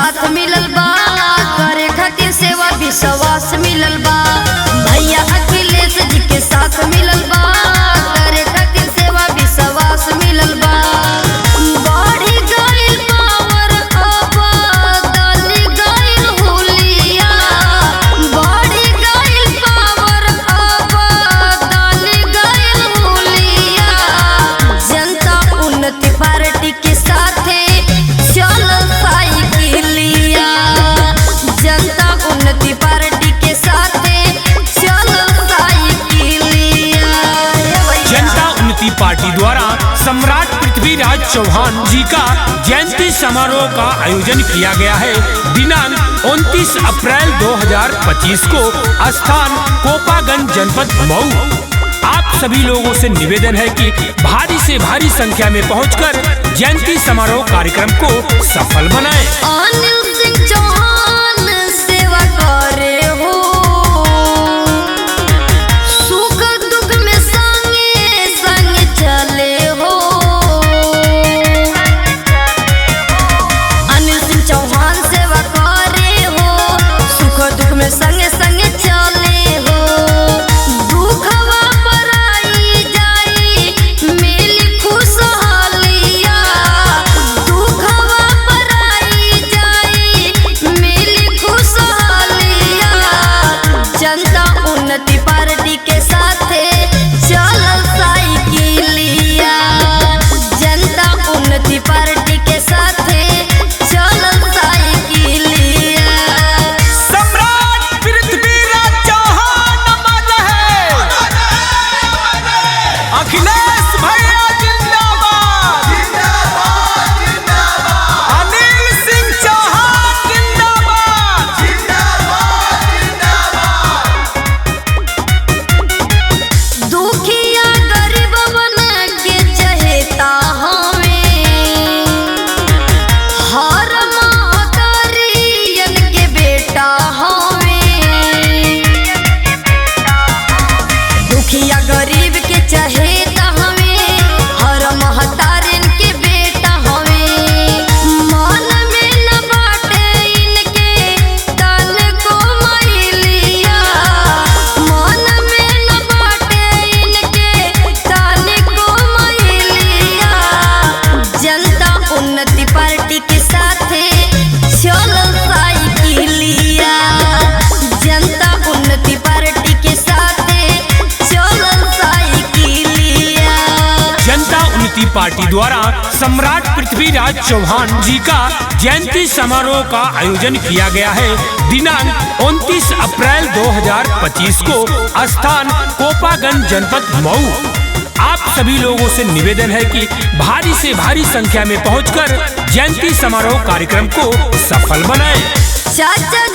साथ मिलल बा, करे खातिर सेवा विश्वास मिलल बा। भैया अखिलेश जी के साथ मिलल बा, करे खातिर सेवा विश्वास मिलल बा। बढ़ी गइल पावर अब दली गइल हुलिया, बढ़ी गइल पावर अब दली गइल हुलिया। जनता उन्नति पार्टी के साथे चलल साइकिलिया, जनता उन्नति पार्टी के साथे चलल साइकिलिया। जनता उन्नति पार्टी द्वारा सम्राट पृथ्वीराज चौहान जी का जयंती समारोह का आयोजन किया गया है। दिनांक 29 अप्रैल 2025 को, स्थान कोपागंज, जनपद मऊ। आप सभी लोगों से निवेदन है कि भारी से भारी संख्या में पहुंचकर जयंती समारोह कार्यक्रम को सफल बनाएं। अनिल सिंह चौहान सेवा करे हो, सुख दुख में संगे संग चले हो। अनिल सिंह चौहान सेवा करे हो, सुख दुख में संगे संगे चले हो। दुखवा पर आई जाई मिली खुशहालिया, दुखवा पर आई जाई मिली खुशहालिया। जनता उन्नति पार्टी के साथे चलल साइकिलिया, जनता उन्नति पार्टी के साथे चलल साइकिलिया। सम्राट पृथ्वीराज चौहान अमर है, अखिलेश भैया जिंदाबाद, अनिल सिंह चौहान जिंदाबाद। दुखिया गरीबवन के चहेता हमें, हर महतरियन के बेटा हमें। दुखिया गरीब के चहेता हमें, हर महतारिन के बेटा हमें। मन में न बाटे इनके तन को मैलिया, मन में न बाटे इनके तन को मैलिया। जनता उन्नति पार्टी के साथे चलल साइकिलिया, जनता उन्नति पार्टी के साथे चलल साइकिलिया। जनता उन्नति पार्टी द्वारा सम्राट पृथ्वीराज चौहान जी का जयंती समारोह का आयोजन किया गया है। दिनांक 29 अप्रैल 2025 को, स्थान कोपागंज, जनपद मऊ। आप सभी लोगों से निवेदन है कि भारी से भारी संख्या में पहुंचकर जयंती समारोह कार्यक्रम को सफल बनाएं। चाचा